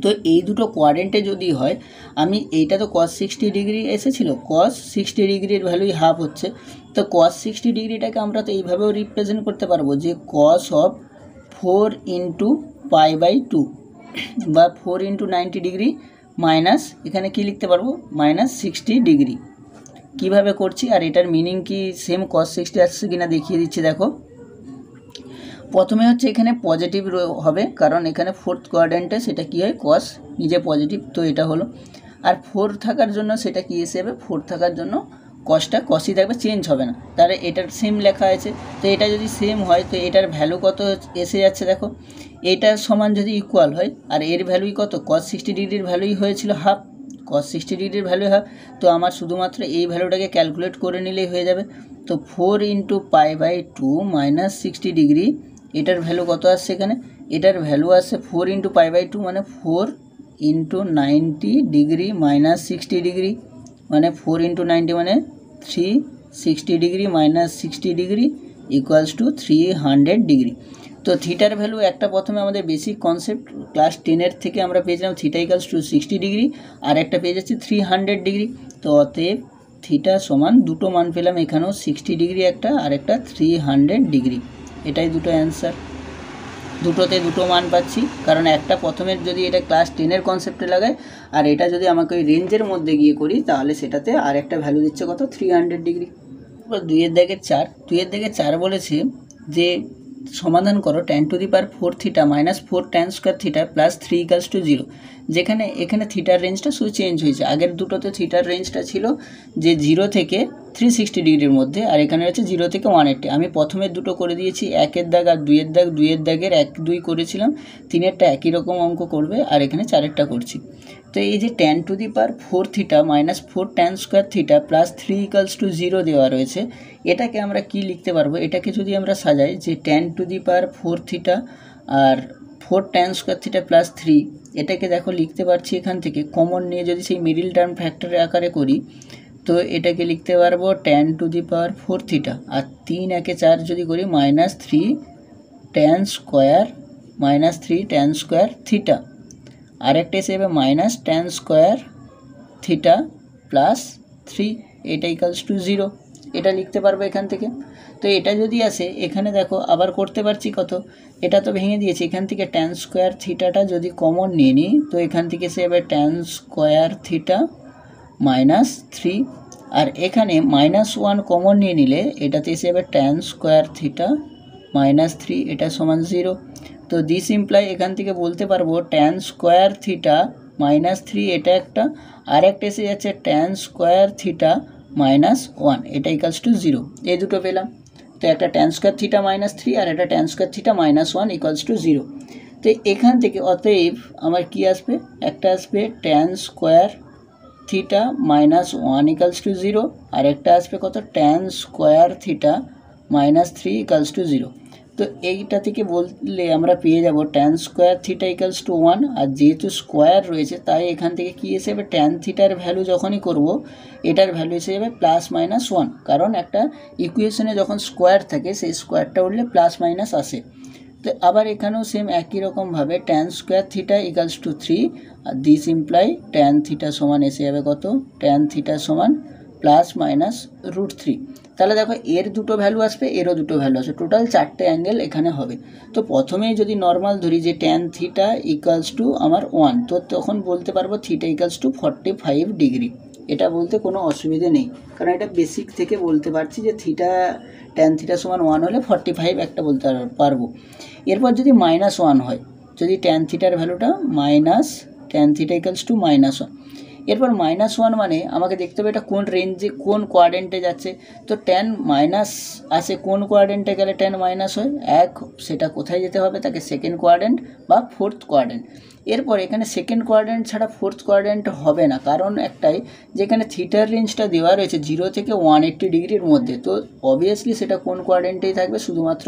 তো এই দুটো কোয়াড্রেন্টে যদি হয় আমি এইটা তো কস 60 ডিগ্রি এসেছিলো, কস 60 ডিগ্রির ভ্যালুই হাফ হচ্ছে, তো কস 60 ডিগ্রিটাকে আমরা তো এইভাবেও রিপ্রেজেন্ট করতে পারবো যে কস অফ 4 ইন্টু π/2 বা 4 ইন্টু 90 ডিগ্রি মাইনাস এখানে কি লিখতে পারবো -60 ডিগ্রি। কীভাবে করছি আর এটার মিনিং কি সেম কস 60 আসছে কিনা দেখিয়ে দিচ্ছি দেখো। প্রথমে হচ্ছে এখানে পজিটিভ হবে কারণ এখানে ফোর্থ কোয়াড্রেন্টে সেটা কী হয় কস নিজে পজিটিভ, তো এটা হলো। আর 4 থাকার জন্য সেটা কী এসে যাবে 4 থাকার জন্য কসটা কসই থাকবে, চেঞ্জ হবে না, তাহলে এটার সেম লেখা আছে। তো এটা যদি সেম হয় তো এটার ভ্যালু কত এসে যাচ্ছে দেখো, এটার সমান যদি ইকুয়াল হয় আর এর ভ্যালুই কত কস 60 ডিগ্রির ভ্যালুই হয়েছিল হাফ, কস 60 ডিগ্রির ভ্যালু হাফ, তো আমার শুধুমাত্র এই ভ্যালুটাকে ক্যালকুলেট করে নিলেই হয়ে যাবে। তো 4 ইন্টু π/2 -60 ডিগ্রি এটার ভ্যালু কত আসছে এখানে, এটার ভ্যালু আসছে 4 ইন্টু π/2 মানে 4 ইন্টু 90 ডিগ্রি -60 ডিগ্রি মানে 4 ইন্টু 90 মানে 360 degree -60 degree equals to 300 degree. তো থিটার ভ্যালু একটা প্রথমে আমাদের বেসিক কনসেপ্ট ক্লাস 10-এর থেকে আমরা পেয়েছিলাম থিটা ইকুয়ালস টু 60 ডিগ্রি, আর একটা পেয়ে যাচ্ছি 300 ডিগ্রি। তো অতএব থিটা সমান দুটো মান পেলাম এখানেও 60 ডিগ্রি একটা আর একটা 300 ডিগ্রি, এটাই দুটো অ্যান্সার। দুটোতে দুটো মান পাচ্ছি কারণ একটা প্রথমের যদি এটা ক্লাস 10-এর কনসেপ্টে লাগাই আর এটা যদি আমাকে ওই রেঞ্জের মধ্যে গিয়ে করি তাহলে সেটাতে আর একটা ভ্যালু দিচ্ছে কত 300 ডিগ্রি। এবার 2-এর দাগের 4 বলেছে যে সমাধান করো tan to the power 4 theta -4 tan square theta plus 3 equals to 0, যেখানে এখানে থিটার রেঞ্জটা শুধু চেঞ্জ হয়েছে, আগের দুটোতে থিটার রেঞ্জটা ছিল যে 0 থেকে 360 ডিগ্রির মধ্যে আর এখানে হচ্ছে 0 থেকে 180। আমি প্রথমের দুটো করে দিয়েছি 1-এর দাগ আর 2-এর দাগের 1-2 করেছিলাম, 3-এরটা একই রকম অঙ্ক করবে আর এখানে 4-এরটা করছি। তো এই যে tan to the power 4 theta -4 tan square theta plus 3 equals to 0 দেওয়া রয়েছে, এটাকে আমরা কি লিখতে পারবো, এটাকে যদি আমরা সাজাই যে tan to the power 4 theta আর 4 tan স্কোয়ার থিটা প্লাস 3, এটাকে দেখো লিখতে পারছি এখান থেকে কমন নিয়ে যদি সেই মিডিল টার্ম ফ্যাক্টরের আকারে করি তো এটাকে লিখতে পারবো tan to the power 4 theta আর 3 × 4 যদি করি -3 tan স্কোয়ার থিটা, আরেকটা এসে যাবে -tan স্কোয়ার থিটা প্লাস 3, এটা ইকুয়ালস টু 0, এটা লিখতে পারবো এখান থেকে। তো এটা যদি আসে এখানে দেখো আবার করতে পারছি কত, এটা তো ভেঙে দিয়েছি, এখান থেকে tan স্কোয়ার থিটাটা যদি কমন নিয়ে নিই তো এখান থেকে এসে যাবে tan স্কোয়ার থিটা -3, আর এখানে -1 কমন নিয়ে নিলে এটাতে এসে যাবে tan স্কোয়ার থিটা -3, এটা সমান 0। তো দিস ইমপ্লাই এখান থেকে বলতে পারবো tan স্কোয়ার থিটা -3 এটা একটা, আর একটা এসে যাচ্ছে tan স্কোয়ার থিটা -1, এটা ইকুয়ালস টু 0, এই দুটো পেলাম। তো একটা ট্যান স্কোয়ার থিটা -3 আর একটা tan square theta -1 equals to 0। তো এখান থেকে অতএব আমার কি আসবে, একটা আসবে tan square theta -1 equals to 0 আর একটা আসবে কত, tan square theta -3 equals to 0। তো এইটা থেকে বললে আমরা পেয়ে যাব tan square theta equals two 1, আর যেহেতু স্কোয়ার রয়েছে তাই এখান থেকে কি এসে যাবে, ট্যান থিটার ভ্যালু যখনই করব এটার ভ্যালু এসে যাবে +-1, কারণ একটা ইকুয়েশনে যখন স্কোয়ার থাকে সেই স্কোয়ারটা উঠলে প্লাস মাইনাস আসে। তো আবার এখানেও সেম একই রকমভাবে tan square theta equals to 3, আর দিস ইমপ্লাই ট্যান থিটা সমান এসে যাবে কত, ট্যান থিটা সমান +-√3। তাহলে দেখো এর দুটো ভ্যালু আসবে, এরও দুটো ভ্যালু আসবে, টোটাল 4টে অ্যাঙ্গেল এখানে হবে। তো প্রথমেই যদি নর্মাল ধরি যে ট্যান থিটা ইকুয়ালস টু আমার 1, তো তখন বলতে পারবো থিটা ইকুয়ালস টু 45 ডিগ্রি। এটা বলতে কোনো অসুবিধে নেই, কারণ এটা বেসিক থেকে বলতে পারছি যে থিটা ট্যান থিটা সমান 1 হলে 45 একটা বলতে পারবো। এরপর যদি -1 হয়, যদি ট্যান থিটার ভ্যালুটা ট্যান থিটা ইকুয়ালস টু -1, এরপর -1 মানে আমাকে দেখতে হবে এটা কোন রেঞ্জে কোন কোয়াড্রেন্টে যাচ্ছে। তো ট্যান মাইনাস আসে কোন কোয়াড্রেন্টে গেলে ট্যান মাইনাস হয়, সেটা কোথায় যেতে হবে, তাকে সেকেন্ড কোয়াড্রেন্ট বা ফোর্থ কোয়াড্রেন্ট। এরপর এখানে সেকেন্ড কোয়াড্রেন্ট ছাড়া ফোর্থ কোয়াড্রেন্ট হবে না, কারণ একটাই, যেখানে থিটার রেঞ্জটা দেওয়া রয়েছে 0 থেকে 180 ডিগ্রির মধ্যে, তো অবভিয়াসলি সেটা কোন কোয়াড্রেন্টেই থাকবে, শুধুমাত্র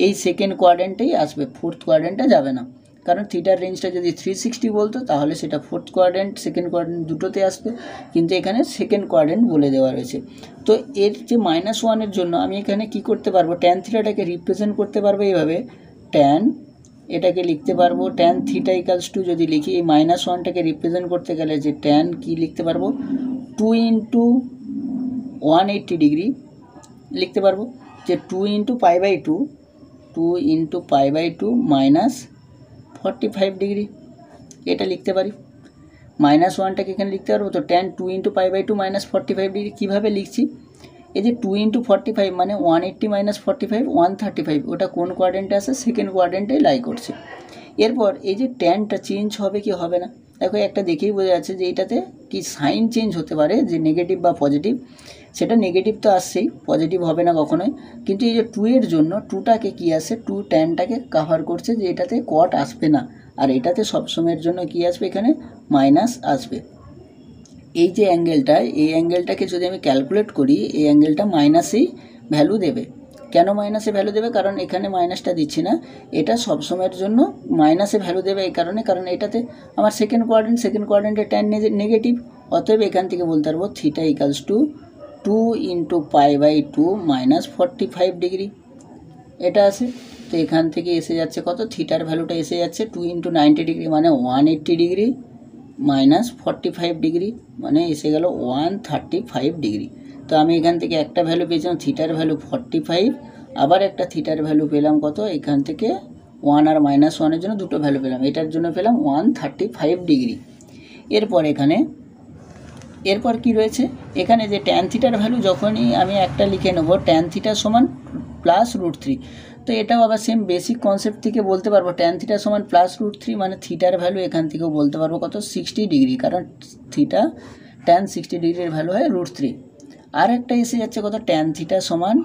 এই সেকেন্ড কোয়াড্রেন্টেই আসবে, ফোর্থ কোয়াড্রেন্টে যাবে না। কারণ থিটার রেঞ্জটা যদি 360 বলতো তাহলে সেটা ফোর্থ কোয়াড্রেন্ট সেকেন্ড কোয়াড্রেন্ট দুটোতে আসবে, কিন্তু এখানে সেকেন্ড কোয়াড্রেন্ট বলে দেওয়া রয়েছে। তো এর যে -1-এর জন্য আমি এখানে কি করতে পারবো, ট্যান থিটাটাকে রিপ্রেজেন্ট করতে পারবো এইভাবে, ট্যান এটাকে লিখতে পারবো ট্যান থিটা ইকুয়ালস টু, যদি লিখি এই -1টাকে রিপ্রেজেন্ট করতে গেলে যে ট্যান কি লিখতে পারবো, 2 × 180 ডিগ্রি লিখতে পারবো, যে 2 × π/2 -45 ডিগ্রি এটা লিখতে পারি। -1টাকে এখানে লিখতে পারবো, তো ট্যান 2 × π/2 -45 ডিগ্রি কীভাবে লিখছি, এই যে 2 × 45 মানে 180 - 45 135, ওটা কোন কোয়াড্রেন্টে আসে, সেকেন্ড কোয়াড্রেন্টে লাই করছে। এরপর এই যে ট্যানটা চেঞ্জ হবে কি হবে না, দেখো একটা দেখেই বোঝা যাচ্ছে যে এটাতে কি সাইন চেঞ্জ হতে পারে, যে নেগেটিভ বা পজিটিভ, সেটা নেগেটিভ তো আসছেই, পজিটিভ হবে না কখনোই। কিন্তু এই যে 2 এর জন্য 2টাকে কি আসে, 2 ট্যানটাকে কাভার করছে, যে এটাতে কট আসবে না, আর এটাতে সবসময়ের জন্য কি আসবে, এখানে মাইনাস আসবে। এই যে অ্যাঙ্গেলটা, এই অ্যাঙ্গেলটাকে যদি আমি ক্যালকুলেট করি, এই অ্যাঙ্গেলটা মাইনাসেই ভ্যালু দেবে। কেন মাইনাসে ভ্যালু দেবে, কারণ এখানে মাইনাসটা দিচ্ছি না, এটা সবসময়ের জন্য মাইনাসে ভ্যালু দেবে এই কারণে, কারণ এটাতে আমার সেকেন্ড কোয়াড্রেন্টে ট্যান নেগেটিভ, অতএব এখান থেকে বলতে পারবো থিটা ইকুয়ালস টু 2 × π/2 -45 ডিগ্রি এটা আসে। তো এখান থেকে এসে যাচ্ছে কত, থিটার ভ্যালুটা এসে যাচ্ছে 2 × 90 ডিগ্রি মানে 180 ডিগ্রি -45 ডিগ্রি মানে এসে গেল 135 ডিগ্রি। তো আমি এখান থেকে একটা ভ্যালু পেয়েছিলাম থিটার ভ্যালু 45, আবার একটা থিটার ভ্যালু পেলাম কত, এখান থেকে 1 আর -1-এর জন্য দুটো ভ্যালু পেলাম, এটার জন্য পেলাম 135 ডিগ্রি। এরপর কি রয়েছে এখানে, যে ট্যান থিটার ভ্যালু যখনই আমি একটা লিখে নেব, ট্যান থিটা সমান +√3, তো এটাও আবার সেম বেসিক কনসেপ্ট থেকে বলতে পারবো, ট্যান থিটা সমান +√3 মানে থিটার ভ্যালু এখান থেকেও বলতে পারবো কত, 60 ডিগ্রি, কারণ ট্যান 60 ডিগ্রির ভ্যালু হয় √3। আর একটা এসে যাচ্ছে কত, ট্যান থিটা সমান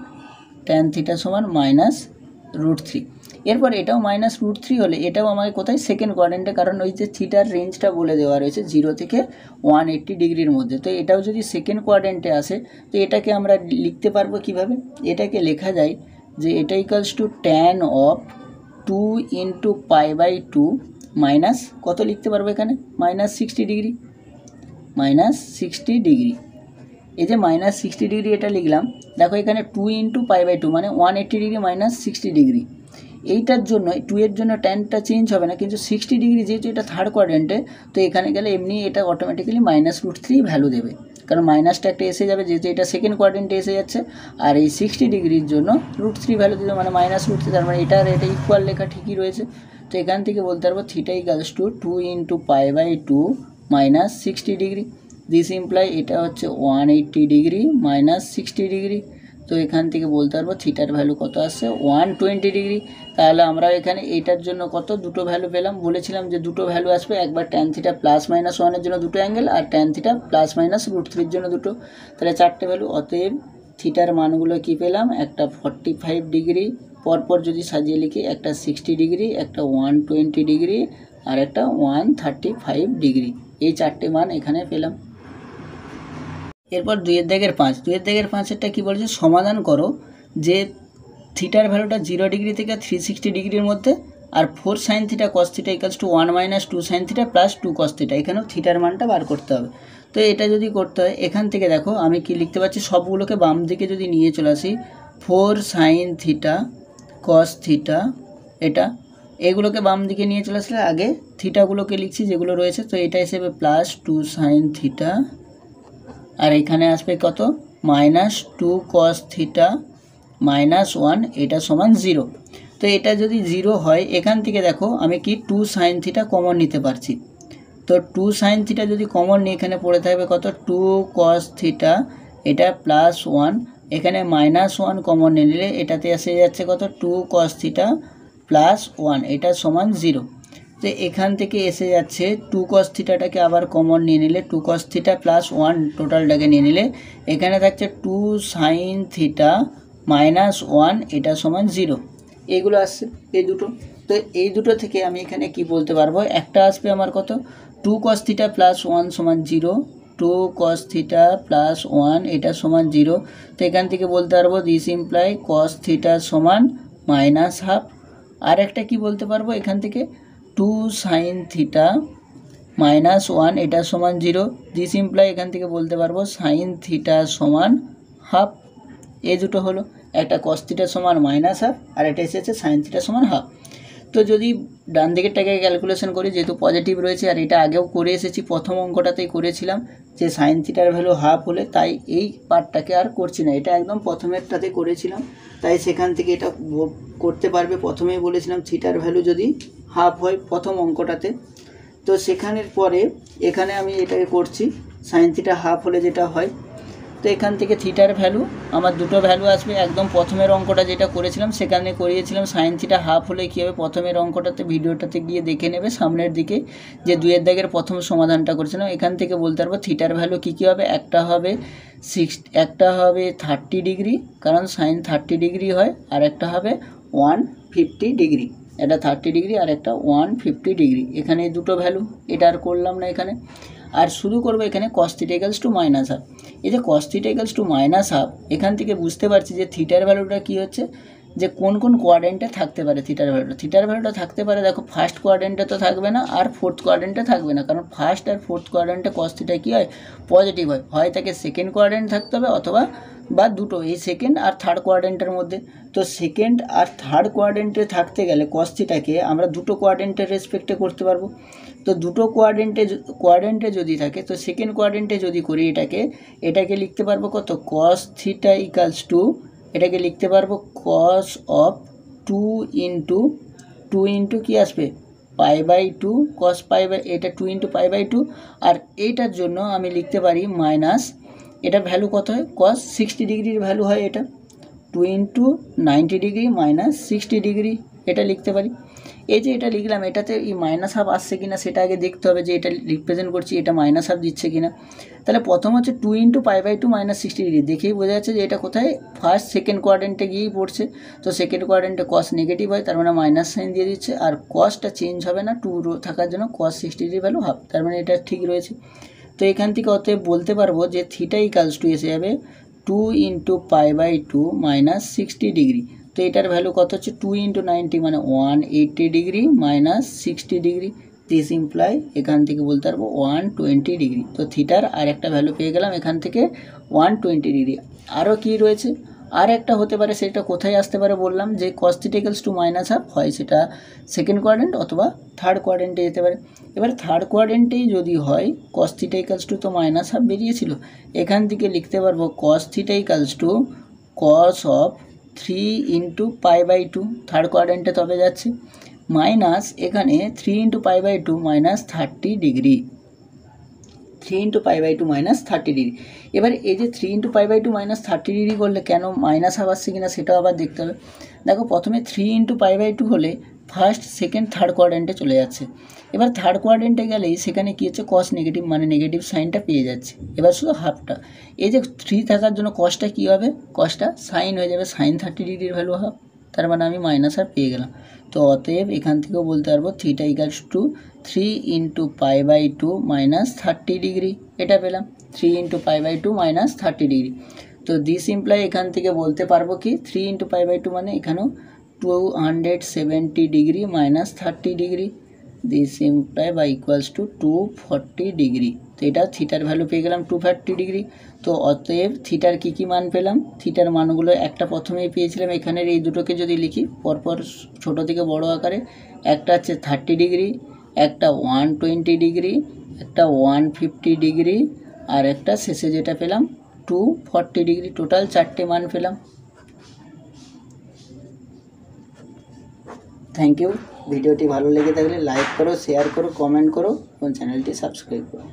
-√3। এরপর এটাও -√3 হলে এটাও আমাকে কোথায়, সেকেন্ড কোয়াড্রেন্টে, কারণ ওই যে থিটার রেঞ্জটা বলে দেওয়া রয়েছে 0 থেকে 180 ডিগ্রির মধ্যে, তো এটাও যদি সেকেন্ড কোয়াড্রেন্টে আসে, তো এটাকে আমরা লিখতে পারবো কিভাবে, এটাকে লেখা যায় যে এটা equals to tan of 2 × π/2 minus কত লিখতে পারবো এখানে, -60 ডিগ্রি, এই যে -60 ডিগ্রি এটা লিখলাম, দেখো এখানে 2 × π/2 মানে 180 ডিগ্রি -60 ডিগ্রি, এইটার জন্য 2 এর জন্য ট্যানটা চেঞ্জ হবে না, কিন্তু 60 ডিগ্রি যেহেতু এটা থার্ড কোয়াড্রেন্টে, তো এখানে গেলে এমনি এটা অটোমেটিক্যালি -√3 ভ্যালু দেবে, কারণ মাইনাসটা একটা এসে যাবে যেহেতু এটা সেকেন্ড কোয়াড্রেন্টে এসে যাচ্ছে, আর এই 60 ডিগ্রির জন্য √3 ভ্যালু দেবে মানে -√3, তার মানে এটা ইকুয়াল লেখা ঠিকই রয়েছে। তো এখান থেকে বলতে পারবো theta equals two 2 × π/2 -60 degree, this imply এটা হচ্ছে 180 ডিগ্রি -60 ডিগ্রি। তো এখান থেকে বলতে পারবো থিটার ভ্যালু কত আসছে, 120 ডিগ্রি। তাহলে আমরা এখানে এইটার জন্য কত, দুটো ভ্যালু পেলাম, বলেছিলাম যে দুটো ভ্যালু আসবে, একবার ট্যান থিটা +-1 এর জন্য দুটো অ্যাঙ্গেল, আর ট্যান থিটা +-√3 জন্য দুটো, তাহলে 4টে ভ্যালু। অতএব থিটার মানগুলো কি পেলাম, একটা 45 ডিগ্রি পরপর যদি সাজিয়ে লিখি, একটা 60 ডিগ্রি, একটা 120 ডিগ্রি আর একটা 135 ডিগ্রি, এই চারটে মান এখানে পেলাম। এরপর 2 দাগের 5, 2 দাগের 5এরটা কী বলছে, সমাধান করো যে থিটার ভ্যালুটা 0 ডিগ্রি থেকে 360 ডিগ্রির মধ্যে আর 4 sin theta cos theta equals two 1 - 2 sin theta plus 2 cos theta, এখানেও থিটার মানটা বার করতে হবে। তো এটা যদি করতে হয় এখান থেকে দেখো আমি কি লিখতে পারছি, সবগুলোকে বাম দিকে যদি নিয়ে চলে আসি, 4 sin থিটা cos থিটা, এটা এগুলোকে বাম দিকে নিয়ে চলে আসলে আগে থিটাগুলোকে লিখছি যেগুলো রয়েছে, তো এটা হিসেবে প্লাস 2 sin থিটা আর এখানে আসবে কত, -2 cos থিটা -1, এটা সমান 0। তো এটা যদি 0 হয় এখান থেকে দেখো আমি কি 2 sin থিটা কমন নিতে পারছি। তো 2 sin থিটা যদি কমন নিয়ে এখানে পড়ে থাকবে কত, 2 cos থিটা, এটা +1, এখানে -1 কমন নিলে এটাতে এসে যাচ্ছে কত, 2 cos থিটা +1, এটা সমান 0। তো এখান থেকে এসে যাচ্ছে 2 cos থিটাটাকে আবার কমন নিয়ে নিলে 2 cos থিটা +1 টোটালটাকে নিয়ে নিলে এখানে থাকছে 2 sin থিটা -1, এটা সমান 0। এইগুলো আসছে এই দুটো। তো এই দুটো থেকে আমি এখানে কি বলতে পারবো, একটা আসবে আমার কত, 2 cos থিটা +1 সমান 0, 2 cos থিটা +1 এটা সমান 0। তো এখান থেকে বলতে পারবো দিস ইমপ্লাই cos থিটা সমান -1/2। আর একটা কি বলতে পারবো এখান থেকে, 2 sin থিটা -1 এটা সমান 0, দিস ইমপ্লাই এখান থেকে বলতে পারবো sin থিটা সমান 1/2। এই দুটো হলো, একটা cos থিটা সমান -1/2 আর এটা এসেছে sin থিটা সমান 1/2। তো যদি ডান দিকেরটাকে ক্যালকুলেশন করি, যেহেতু পজিটিভ রয়েছে আর এটা আগেও করে এসেছি, প্রথম অঙ্কটাতেই করেছিলাম যে sin থিটার ভ্যালু 1/2 হলে, তাই এই পার্টটাকে আর করছি না, এটা একদম প্রথমেরটাতে করেছিলাম, তাই সেখান থেকে এটা করতে পারবে। প্রথমেই বলেছিলাম থিটার ভ্যালু যদি 1/2 হয় প্রথম অঙ্কটাতে, তো সেখানের পরে এখানে আমি এটাকে করছি sin থিটা 1/2 হলে যেটা হয়। তো এখান থেকে থিটার ভ্যালু আমার দুটো ভ্যালু আসবে, একদম প্রথমের অঙ্কটা যেটা করেছিলাম সেখানে করিয়েছিলাম sin থিটা 1/2 হলে কী হবে, প্রথমের অঙ্কটাতে ভিডিওটাতে গিয়ে দেখে নেবে সামনের দিকে, যে 2 দাগের প্রথম সমাধানটা করেছিলাম। এখান থেকে বলতে পারবো থিটার ভ্যালু কী কী হবে, একটা হবে 30 ডিগ্রি, কারণ sin 30 ডিগ্রি হয়, আর একটা হবে 150 ডিগ্রি, এটা 30 ডিগ্রি আর একটা 150 ডিগ্রি, এখানে দুটো ভ্যালু, এটা আর করলাম না এখানে। আর শুরু করবো এখানে cos থিটা ইকুয়ালস টু -1/2। এই যে cos থিটা ইকুয়ালস টু -1/2, এখান থেকে বুঝতে পারছি যে থিটার ভ্যালুটা কী হচ্ছে, যে কোন কোন কোয়াড্রেন্টে থাকতে পারে থিটার ভ্যালুটা। থিটার ভ্যালুটা থাকতে পারে দেখো ফার্স্ট কোয়াড্রেন্টে তো থাকবে না, আর ফোর্থ কোয়াড্রেন্টে থাকবে না, কারণ ফার্স্ট আর ফোর্থ কোয়াড্রেন্টে cos থিটা কী হয়, পজিটিভ হয়, হয় তাকে সেকেন্ড কোয়াড্রেন্ট থাকতে হবে অথবা বা দুটো, এই সেকেন্ড আর থার্ড কোয়াড্রেন্টের মধ্যে। তো সেকেন্ড আর থার্ড কোয়াড্রেন্টে থাকতে গেলে cos থিটাকে আমরা দুটো কোয়াড্রেন্টের রেসপেক্টে করতে পারবো। তো দুটো কোয়াড্রেন্টে যদি থাকে, তো সেকেন্ড কোয়াড্রেন্টে যদি করি এটাকে লিখতে পারবো কত, cos থিটা ইকালস টু, এটাকে লিখতে পারবো cos অফ 2 ইন্টু কি আসবে, π/2, cos এটা 2 ইন্টু π/2, আর এইটার জন্য আমি লিখতে পারি মাইনাস, এটার ভ্যালু কত হয়, cos 60 ডিগ্রির ভ্যালু হয় এটা, 2 ইন্টু 90 ডিগ্রি মাইনাস 60 ডিগ্রি, এটা লিখতে পারি। এই যে এটা লিখলাম, এটাতে এই -1/2 আসছে কিনা সেটা আগে দেখতে হবে, যে এটা রিপ্রেজেন্ট করছি এটা -1/2 দিচ্ছে কিনা। তাহলে প্রথম হচ্ছে 2 ইন্টু π/2 মাইনাস 60 ডিগ্রি, দেখেই বোঝা যাচ্ছে যে এটা কোথায়, ফার্স্ট সেকেন্ড কোয়াড্রেন্টে গিয়েই পড়ছে। তো সেকেন্ড কোয়াড্রেন্টে cos নেগেটিভ হয়, তার মানে মাইনাস সাইন দিয়ে দিচ্ছে, আর cosটা চেঞ্জ হবে না 2 থাকার জন্য, cos 60 ডিগ্রি ভ্যালু 1/2, তার মানে এটা ঠিক রয়েছে। তো এখান থেকে অতএব বলতে পারবো যে থিটা ইকালস টু এসে যাবে 2 ইন্টু π/2 মাইনাস 60 ডিগ্রি। তো এটার ভ্যালু কত হচ্ছে, 2 ইন্টু 90 মানে 180 degree minus 60 degree, this imply এখান থেকে বলতে পারবো 120 ডিগ্রি। তো থিটার আর একটা ভ্যালু পেয়ে গেলাম এখান থেকে 120 ডিগ্রি। আরও কি রয়েছে, আর একটা হতে পারে, সেটা কোথায় আসতে পারে বললাম, যে cos থিটা ইকুয়ালস টু -1/2 হয় সেটা সেকেন্ড কোয়াড্রেন্ট অথবা থার্ড কোয়াড্রেন্টে যেতে পারে। এবার থার্ড কোয়াড্রেন্টেই যদি হয়, cos থিটা ইকুয়ালস টু তো -1/2 বেরিয়েছিল, এখান থেকে লিখতে পারবো cos theta equals to cos of 3 into π/2, third কোয়াড্রেন্টে তবে যাচ্ছে, মাইনাস এখানে 3 into π/2 minus 30 degree, 3 into π/2 minus 30 degree. এবার এই যে 3 ইন্টু π/2 মাইনাস 30 ডিগ্রি করলে কেন -1/2 আসছে কিনা সেটাও আবার দেখতে হবে। দেখো প্রথমে 3 ইন্টু π/2 হলে ফার্স্ট সেকেন্ড থার্ড কোয়াড্রেন্টে চলে যাচ্ছে। এবার থার্ড কোয়াড্রেন্টে গেলেই সেখানে কী হচ্ছে, কস নেগেটিভ মানে নেগেটিভ সাইনটা পেয়ে যাচ্ছে। এবার শুধু হাফটা, এই যে 3 থাকার জন্য কসটা কী হবে, কসটা সাইন হয়ে যাবে, সাইন 30 ডিগ্রির ভ্যালু হাফ, তার মানে আমি মাইনাস হাফ পেয়ে গেলাম। তো অতএব এখান থেকেও বলতে পারবো theta equals to 3 × π/2 minus 30 degree, এটা পেলাম 3 × π/2 মাইনাস 30 ডিগ্রি। তো দিস ইমপ্লাই এখান থেকে বলতে পারবো কি 3 × π/2 মানে এখানেও 270 degree minus 30 degree, this imply বা ইকুয়ালস টু 240 ডিগ্রি। তো এটা থিটার ভ্যালু পেয়ে গেলাম 240 ডিগ্রি। তো অতএব থিটার কী কী মান পেলাম, থিটার মানগুলো একটা প্রথমেই পেয়েছিলাম, এখানের এই দুটোকে যদি লিখি পরপর ছোট থেকে বড় আকারে, একটা হচ্ছে 30 ডিগ্রি, একটা 120 ডিগ্রি, একটা 150 ডিগ্রি, আর একটা শেষে যেটা পেলাম 240 ডিগ্রি, টোটাল 4টে মান পেলাম। Thank you. ভিডিওটি ভালো লেগে থাকলে লাইক করো, শেয়ার করো, কমেন্ট করো এবং চ্যানেলটি সাবস্ক্রাইব করো।